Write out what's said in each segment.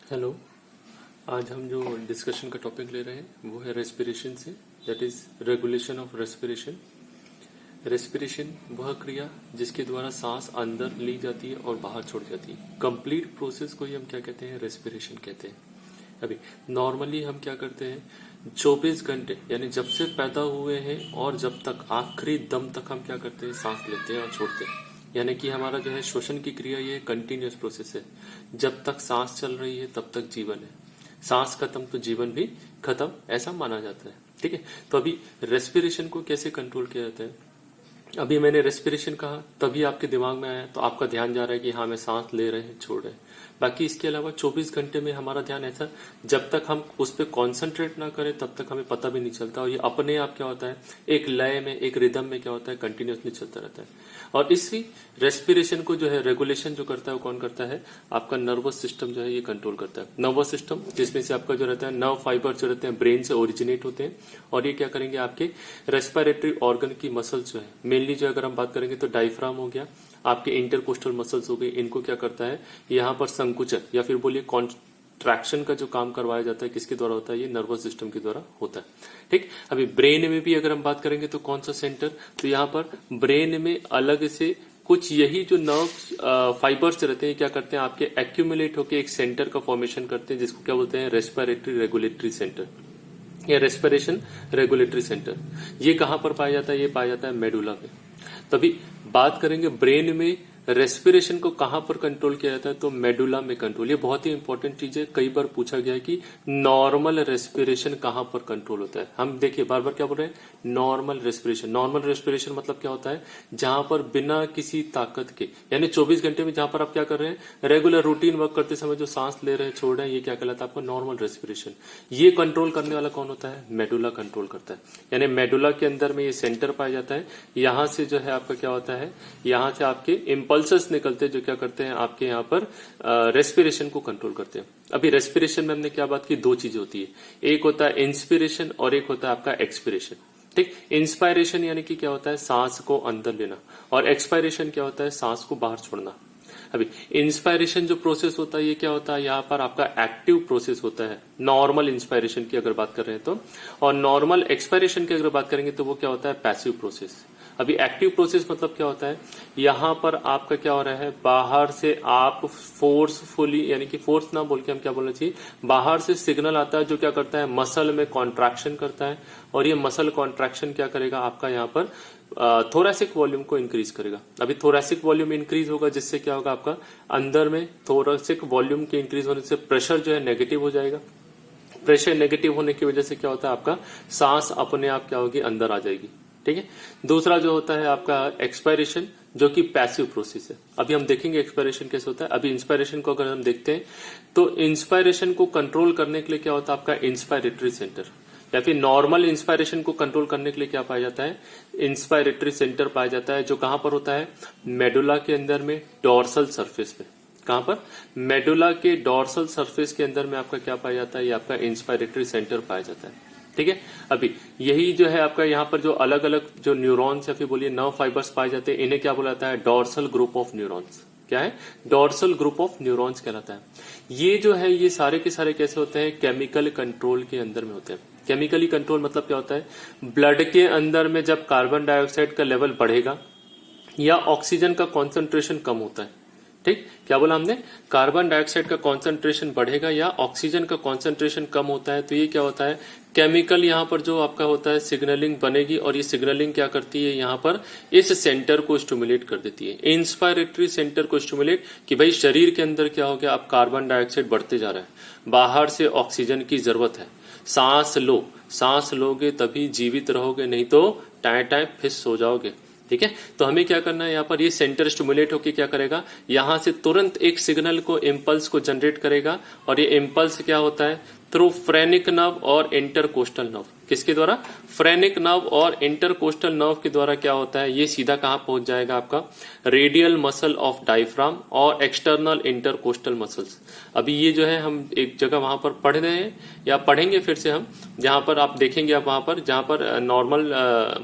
Hello. आज हम जो डिस्कशन का टॉपिक ले रहे हैं वो है रेस्पिरेशन से, that is regulation of respiration. Respiration वह क्रिया जिसके द्वारा सांस अंदर ली जाती है और बाहर छोड़ जाती है। कंप्लीट प्रोसेस को ही हम क्या कहते हैं? रेस्पिरेशन कहते हैं। अभी नॉर्मली हम क्या करते हैं, 24 घंटे यानी जब से पैदा हुए हैं और जब तक आखिरी दम तक हम क्या करते हैं? सांस लेते हैं और छोड़ते हैं। यानी कि हमारा जो है श्वसन की क्रिया ये कंटिन्यूअस प्रोसेस है। जब तक सांस चल रही है तब तक जीवन है, सांस खत्म तो जीवन भी खत्म, ऐसा माना जाता है। ठीक है, तो अभी रेस्पिरेशन को कैसे कंट्रोल किया जाता है? अभी मैंने रेस्पिरेशन कहा तभी आपके दिमाग में आया, तो आपका ध्यान जा रहा है कि हाँ मैं सांस ले रहे हैं छोड़ रहे हैं। बाकी इसके अलावा 24 घंटे में हमारा ध्यान ऐसा, जब तक हम उस पर कॉन्सेंट्रेट ना करें तब तक हमें पता भी नहीं चलता, और ये अपने आप क्या होता है, एक लय में, एक रिदम में क्या होता है, कंटिन्यूसली चलता रहता है। और इसी रेस्पिरेशन को जो है रेगुलेशन जो करता है वो कौन करता है? आपका नर्वस सिस्टम जो है ये कंट्रोल करता है। नर्वस सिस्टम जिसमें से आपका जो रहता है नर्व फाइबर जो रहते हैं ब्रेन से ओरिजिनेट होते हैं, और ये क्या करेंगे, आपके रेस्पिरेटरी ऑर्गन की मसल्स जो है, मेनली जो अगर हम बात करेंगे तो डायफ्राम हो गया, आपके इंटरकोस्टल मसल्स हो गए, इनको क्या करता है, यहाँ पर संकुचन या फिर बोलिए कॉन्ट्रैक्शन का जो काम करवाया जाता है, किसके द्वारा होता है? ये नर्वस सिस्टम के द्वारा होता है। ठीक, अभी ब्रेन में भी अगर हम बात करेंगे तो कौन सा सेंटर, तो यहाँ पर ब्रेन में अलग से कुछ यही जो नर्व फाइबर्स रहते हैं क्या करते हैं, आपके एक्यूमुलेट होकर एक सेंटर का फॉर्मेशन करते हैं, जिसको क्या बोलते हैं? रेस्पिरेटरी रेगुलेटरी सेंटर या रेस्पिरेशन रेगुलेटरी सेंटर। ये कहां पर पाया जाता है? ये पाया जाता है मेडुला में। तभी बात करेंगे ब्रेन में रेस्पिरेशन को कहां पर कंट्रोल किया जाता है, तो मेडुला में कंट्रोल। ये बहुत ही इंपॉर्टेंट चीज है, कई बार पूछा गया है कि नॉर्मल रेस्पिरेशन कहां पर कंट्रोल होता है। हम देखिए बार बार क्या बोल रहे हैं, नॉर्मल रेस्पिरेशन। नॉर्मल रेस्पिरेशन मतलब क्या होता है? जहां पर बिना किसी ताकत के, यानी 24 घंटे में जहां पर आप क्या कर रहे हैं, रेगुलर रूटीन वर्क करते समय जो सांस ले रहे हैं छोड़ रहे हैं, ये क्या कहलाता है? आपका नॉर्मल रेस्पिरेशन। ये कंट्रोल करने वाला कौन होता है? मेडुला कंट्रोल करता है। यानी मेडुला के अंदर में ये सेंटर पाया जाता है। यहां से जो है आपका क्या होता है, यहां से आपके इम्पल्सेस निकलते हैं जो क्या करते हैं, आपके यहाँ पर रेस्पिरेशन को कंट्रोल करते हैं। अभी रेस्पिरेशन में हमने क्या बात की, दो चीजें होती है, एक होता है इंस्पिरेशन और एक होता है आपका एक्सपिरेशन। ठीक, इंस्पायरेशन यानी कि क्या होता है, सांस को अंदर लेना, और एक्सपायरेशन क्या होता है, सांस को बाहर छोड़ना। अभी इंस्पायरेशन जो प्रोसेस होता है ये क्या होता है, यहाँ पर आपका एक्टिव प्रोसेस होता है, नॉर्मल इंस्पायरेशन की अगर बात कर रहे हैं तो, और नॉर्मल एक्सपायरेशन की अगर बात करेंगे तो वो क्या होता है, पैसिव प्रोसेस। अभी एक्टिव प्रोसेस मतलब क्या होता है, यहां पर आपका क्या हो रहा है, बाहर से आप फोर्सफुली, यानी कि फोर्स ना बोल के हम क्या बोलना चाहिए, बाहर से सिग्नल आता है जो क्या करता है, मसल में कॉन्ट्रैक्शन करता है, और ये मसल कॉन्ट्रैक्शन क्या करेगा, आपका यहाँ पर थोरैसिक वॉल्यूम को इंक्रीज करेगा। अभी थोरैसिक वॉल्यूम इंक्रीज होगा जिससे क्या होगा, आपका अंदर में थोरैसिक वॉल्यूम के इंक्रीज होने से प्रेशर जो है नेगेटिव हो जाएगा। प्रेशर नेगेटिव होने की वजह से क्या होता है, आपका सांस अपने आप क्या होगी, अंदर आ जाएगी। ठीक है, दूसरा जो होता है आपका एक्सपायरेशन, जो कि पैसिव प्रोसेस है। अभी हम देखेंगे एक्सपायरेशन कैसे होता है। अभी इंस्पायरेशन को अगर हम देखते हैं तो इंस्पायरेशन को कंट्रोल करने के लिए क्या होता है, आपका इंस्पायरेटरी सेंटर, या फिर नॉर्मल इंस्पायरेशन को कंट्रोल करने के लिए क्या पाया जाता है, इंस्पायरेटरी सेंटर पाया जाता है, जो कहां पर होता है, मेडुला के अंदर में डोर्सल सरफेस पे। कहां पर? मेडुला के डोर्सल सरफेस के अंदर में आपका क्या पाया जाता है, ये आपका इंस्पायरेटरी सेंटर पाया जाता है। ठीक है, अभी यही जो है आपका यहाँ पर जो अलग अलग जो न्यूरॉन्स या फिर बोलिए नर्व फाइबर्स पाए जाते हैं, इन्हें क्या बोला जाता है, डोर्सल ग्रुप ऑफ न्यूरॉन्स। क्या है? डोर्सल ग्रुप ऑफ न्यूरॉन्स कहलाता है। ये जो है ये सारे के सारे कैसे होते हैं, केमिकल कंट्रोल के अंदर में होते हैं। केमिकली कंट्रोल मतलब क्या होता है, ब्लड के अंदर में जब कार्बन डाइऑक्साइड का लेवल बढ़ेगा या ऑक्सीजन का कॉन्सेंट्रेशन कम होता है, ठीक, क्या बोला हमने, कार्बन डाइऑक्साइड का कॉन्सेंट्रेशन बढ़ेगा या ऑक्सीजन का कॉन्सेंट्रेशन कम होता है, तो ये क्या होता है, केमिकल यहाँ पर जो आपका होता है सिग्नलिंग बनेगी, और ये सिग्नलिंग क्या करती है, यहाँ पर इस सेंटर को स्टिमुलेट कर देती है, इंस्पायरेटरी सेंटर को स्टिमुलेट, कि भाई शरीर के अंदर क्या हो गया, अब कार्बन डाइऑक्साइड बढ़ते जा रहा है, बाहर से ऑक्सीजन की जरूरत है, सांस लो, सांस लोगे तभी जीवित रहोगे, नहीं तो टाइम टाइम फिस हो जाओगे। ठीक है, तो हमें क्या करना है, यहाँ पर ये सेंटर स्टिमुलेट होकर क्या करेगा, यहां से तुरंत एक सिग्नल को, इम्पल्स को जनरेट करेगा, और ये इम्पल्स क्या होता है, थ्रू फ्रेनिक नर्व और इंटरकोस्टल नर्व। किसके द्वारा? फ्रेनिक नर्व और इंटरकोस्टल नर्व के द्वारा क्या होता है, ये सीधा कहां पहुंच जाएगा, आपका रेडियल मसल ऑफ डायफ्राम और एक्सटर्नल इंटरकोस्टल मसल्स। अभी ये जो है हम एक जगह वहां पर पढ़ रहे हैं या पढ़ेंगे फिर से हम, जहां पर आप देखेंगे, आप वहां पर जहां पर normal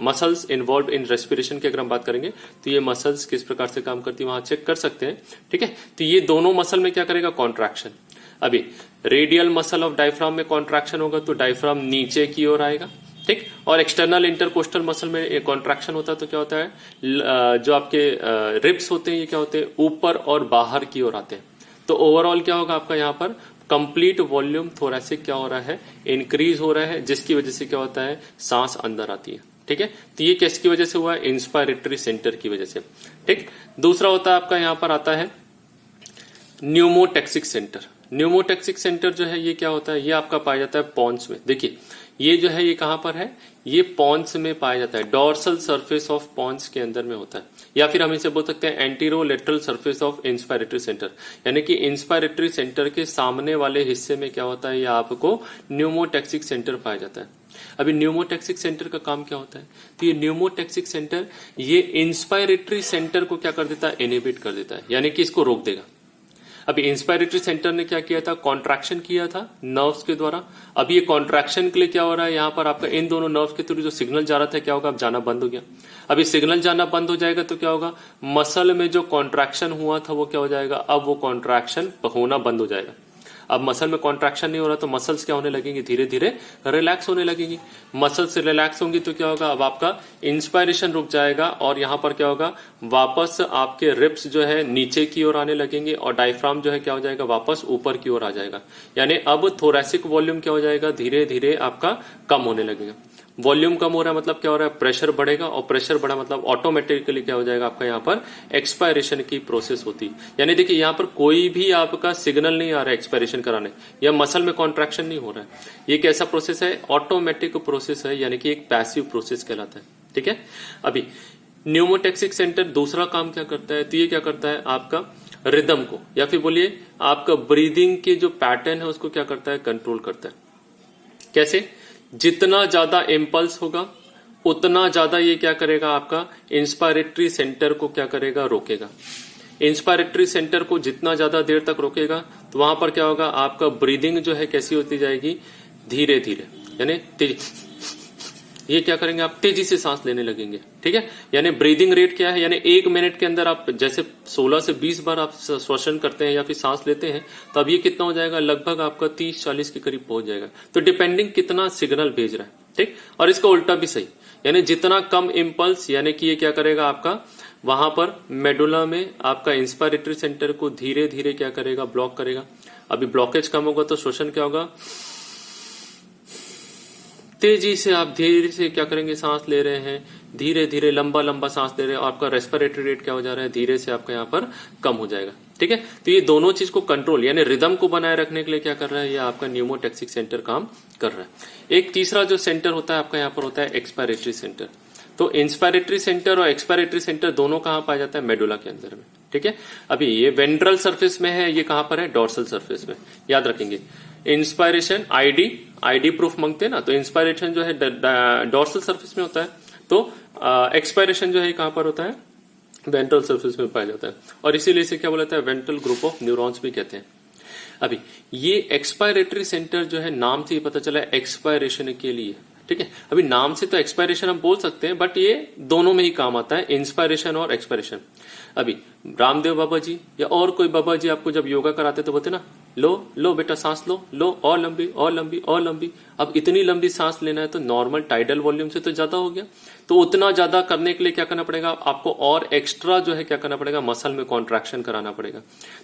muscles involve in respiration की अगर हम बात करेंगे तो ये मसल्स किस प्रकार से काम करती है वहां चेक कर सकते हैं। ठीक है, तो ये दोनों मसल में क्या करेगा, कॉन्ट्रैक्शन। अभी रेडियल मसल ऑफ डायफ्राम में कॉन्ट्रैक्शन होगा तो डायफ्राम नीचे की ओर आएगा, ठीक। और एक्सटर्नल इंटरकोस्टल मसल में कॉन्ट्रैक्शन होता है तो क्या होता है, जो आपके रिब्स होते हैं ये क्या होते हैं, ऊपर और बाहर की ओर आते हैं। तो ओवरऑल क्या होगा आपका यहाँ पर कंप्लीट वॉल्यूम थोरैसिक क्या हो रहा है, इंक्रीज हो रहा है, जिसकी वजह से क्या होता है, सांस अंदर आती है, ठीक है। तो ये किसकी वजह से हुआ है, इंस्पायरेटरी सेंटर की वजह से, ठीक। दूसरा होता है आपका यहाँ पर आता है न्यूमोटैक्सिक सेंटर। न्यूमोटैक्सिक सेंटर जो है ये क्या होता है, ये आपका पाया जाता है पॉन्स में। देखिए ये जो है ये कहां पर है, ये पॉन्स में पाया जाता है, डॉर्सल सरफेस ऑफ पॉन्स के अंदर में होता है, या फिर हम इसे बोल सकते हैं एंटीरोलेटरल सरफेस ऑफ इंस्पायरेटरी सेंटर, यानी कि इंस्पायरेटरी सेंटर के सामने वाले हिस्से में क्या होता है, ये आपको न्यूमोटैक्सिक सेंटर पाया जाता है। अभी न्यूमोटैक्सिक सेंटर का काम क्या होता है, तो ये न्यूमोटैक्सिक सेंटर ये इंस्पायरेटरी सेंटर को क्या कर देता है, इनहिबिट कर देता है, यानी कि इसको रोक देगा। अभी इंस्पायरेटरी सेंटर ने क्या किया था, कॉन्ट्रैक्शन किया था नर्व्स के द्वारा। अभी ये कॉन्ट्रैक्शन के लिए क्या हो रहा है, यहाँ पर आपका इन दोनों नर्व्स के थ्रू जो सिग्नल जा रहा था क्या होगा, अब जाना बंद हो गया। अभी सिग्नल जाना बंद हो जाएगा तो क्या होगा, मसल में जो कॉन्ट्रैक्शन हुआ था वो क्या हो जाएगा, अब वो कॉन्ट्रैक्शन होना बंद हो जाएगा। अब मसल में कॉन्ट्रैक्शन नहीं हो रहा तो मसल्स क्या होने लगेंगी, धीरे धीरे रिलैक्स होने लगेंगी। मसल्स रिलैक्स होंगी तो क्या होगा, अब आपका इंस्पायरेशन रुक जाएगा और यहां पर क्या होगा, वापस आपके रिब्स जो है नीचे की ओर आने लगेंगे और डायफ्राम जो है क्या हो जाएगा, वापस ऊपर की ओर आ जाएगा। यानी अब थोरैसिक वॉल्यूम क्या हो जाएगा, धीरे धीरे आपका कम होने लगेगा। वॉल्यूम कम हो रहा है मतलब क्या हो रहा है, प्रेशर बढ़ेगा, और प्रेशर बढ़ा मतलब ऑटोमेटिकली क्या हो जाएगा आपका यहाँ पर एक्सपायरेशन की प्रोसेस होती है। यानी देखिए यहाँ पर कोई भी आपका सिग्नल नहीं आ रहा है एक्सपायरेशन कराने, या मसल में कॉन्ट्रैक्शन नहीं हो रहा है। ये कैसा प्रोसेस है, ऑटोमेटिक प्रोसेस है, यानी कि एक पैसिव प्रोसेस कहलाता है, ठीक है। अभी न्यूमोटैक्सिक सेंटर दूसरा काम क्या करता है, तो ये क्या करता है, आपका रिदम को या फिर बोलिए आपका ब्रीदिंग के जो पैटर्न है उसको क्या करता है, कंट्रोल करता है। कैसे, जितना ज्यादा इम्पल्स होगा उतना ज्यादा ये क्या करेगा, आपका इंस्पायरेटरी सेंटर को क्या करेगा, रोकेगा। इंस्पायरेटरी सेंटर को जितना ज्यादा देर तक रोकेगा तो वहां पर क्या होगा, आपका ब्रीदिंग जो है कैसी होती जाएगी, धीरे धीरे, यानी तेज, ये क्या करेंगे आप, तेजी से सांस लेने लगेंगे, ठीक है। यानी ब्रीदिंग रेट क्या है, यानी 1 मिनट के अंदर आप जैसे 16 से 20 बार आप श्वसन करते हैं या फिर सांस लेते हैं, तो अब ये कितना हो जाएगा, लगभग आपका 30-40 के करीब पहुंच जाएगा। तो डिपेंडिंग कितना सिग्नल भेज रहा है, ठीक। और इसका उल्टा भी सही, यानी जितना कम इम्पल्स, यानी कि ये क्या करेगा आपका वहां पर मेडुला में आपका इंस्पायरेटरी सेंटर को धीरे धीरे क्या करेगा, ब्लॉक करेगा। अभी ब्लॉकेज कम होगा तो श्वसन क्या होगा, तेजी से आप धीरे से क्या करेंगे, सांस ले रहे हैं, धीरे धीरे लंबा लंबा सांस ले रहे हैं, और आपका रेस्पिरेटरी रेट क्या हो जा रहा है, धीरे से आपका यहाँ पर कम हो जाएगा, ठीक है। तो ये दोनों चीज को कंट्रोल यानी रिदम को बनाए रखने के लिए क्या कर रहा है, ये आपका न्यूमोटैक्सिक सेंटर काम कर रहा है। एक तीसरा जो सेंटर होता है आपका यहाँ पर होता है एक्सपायरेटरी सेंटर। तो इंस्पायरेटरी सेंटर और एक्सपायरेटरी सेंटर दोनों कहां पाया जाता है, मेडुला के अंदर में, ठीक है। अभी ये वेंट्रल सरफेस में है, ये कहां पर है, डॉर्सल सरफेस में। याद रखेंगे इंस्पायरेशन आईडी प्रूफ मांगते हैं ना, तो इंस्पायरेशन जो है डॉर्सल सरफेस में होता है, तो एक्सपायरेशन जो है कहां पर होता है, वेंट्रल सरफेस में पाया जाता है, और इसीलिए इसे क्या बोला जाता है, वेंट्रल ग्रुप ऑफ न्यूरॉन्स भी कहते हैं। अभी ये एक्सपायरेटरी सेंटर जो है नाम से ही पता चला एक्सपायरेशन के लिए, ठीक है। अभी नाम से तो एक्सपायरेशन हम बोल सकते हैं, बट ये दोनों में ही काम आता है, इंस्पायरेशन और एक्सपायरेशन। अभी रामदेव बाबा जी या और कोई बाबा जी आपको जब योगा कराते तो बोलते ना, लो लो बेटा सांस लो और लंबी और लंबी और लंबी। अब इतनी लंबी सांस लेना है तो नॉर्मल टाइडल वॉल्यूम से तो ज्यादा हो गया, तो उतना ज्यादा करने के लिए क्या करना पड़ेगा आपको, और एक्स्ट्रा जो है क्या करना पड़ेगा, मसल में कॉन्ट्रैक्शन कराना पड़ेगा।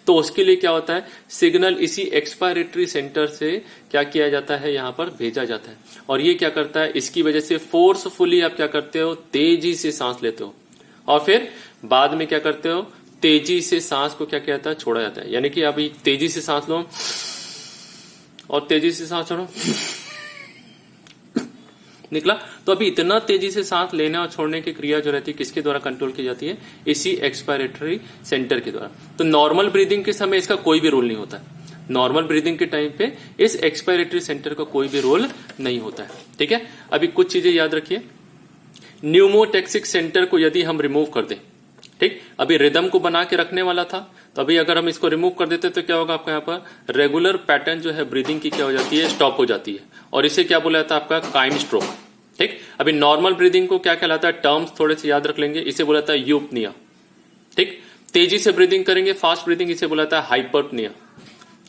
तो उसके लिए क्या होता है, सिग्नल इसी एक्सपायरेटरी सेंटर से क्या किया जाता है, यहाँ पर भेजा जाता है, और ये क्या करता है, इसकी वजह से फोर्सफुली आप क्या करते हो, तेजी से सांस लेते हो, और फिर बाद में क्या करते हो, तेजी से सांस को क्या किया जाता है, छोड़ा जाता है। यानी कि अभी तेजी से सांस लो और तेजी से सांस छोड़ो, निकला। तो अभी इतना तेजी से सांस लेने और छोड़ने की क्रिया जो रहती है किसके द्वारा कंट्रोल की जाती है, इसी एक्सपायरेटरी सेंटर के द्वारा। तो नॉर्मल ब्रीदिंग के समय इसका कोई भी रोल नहीं होता है, नॉर्मल ब्रीदिंग के टाइम पे इस एक्सपायरेटरी सेंटर का कोई भी रोल नहीं होता है, ठीक है। अभी कुछ चीजें याद रखिए, न्यूमोटैक्सिक सेंटर को यदि हम रिमूव कर दें, ठीक, अभी रिदम को बना के रखने वाला था, तो अभी अगर हम इसको रिमूव कर देते तो क्या होगा, आपका यहाँ पर रेगुलर पैटर्न जो है ब्रीदिंग की क्या हो जाती है, स्टॉप हो जाती है, और इसे क्या बोला जाता है आपका काइम स्ट्रोक, ठीक। अभी नॉर्मल ब्रीदिंग को क्या कहलाता है, टर्म्स थोड़े से याद रख लेंगे, इसे बोला जाता है यूपनिया, ठीक। तेजी से ब्रीदिंग करेंगे, फास्ट ब्रीदिंग, इसे बोला जाता है हाइपरपनिया,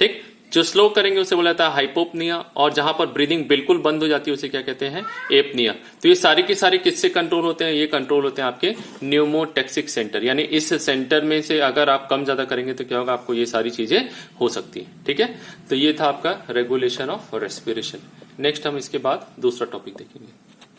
ठीक। जो स्लो करेंगे उसे बोला जाता है हाइपोपनिया, और जहां पर ब्रीदिंग बिल्कुल बंद हो जाती है उसे क्या कहते हैं, एपनिया। तो ये सारी की सारी किससे कंट्रोल होते हैं, ये कंट्रोल होते हैं आपके न्यूमोटैक्सिक सेंटर, यानी इस सेंटर में से अगर आप कम ज्यादा करेंगे तो क्या होगा, आपको ये सारी चीजें हो सकती है। ठीक है, तो ये था आपका रेगुलेशन ऑफ रेस्पिरेशन। नेक्स्ट हम इसके बाद दूसरा टॉपिक देखेंगे।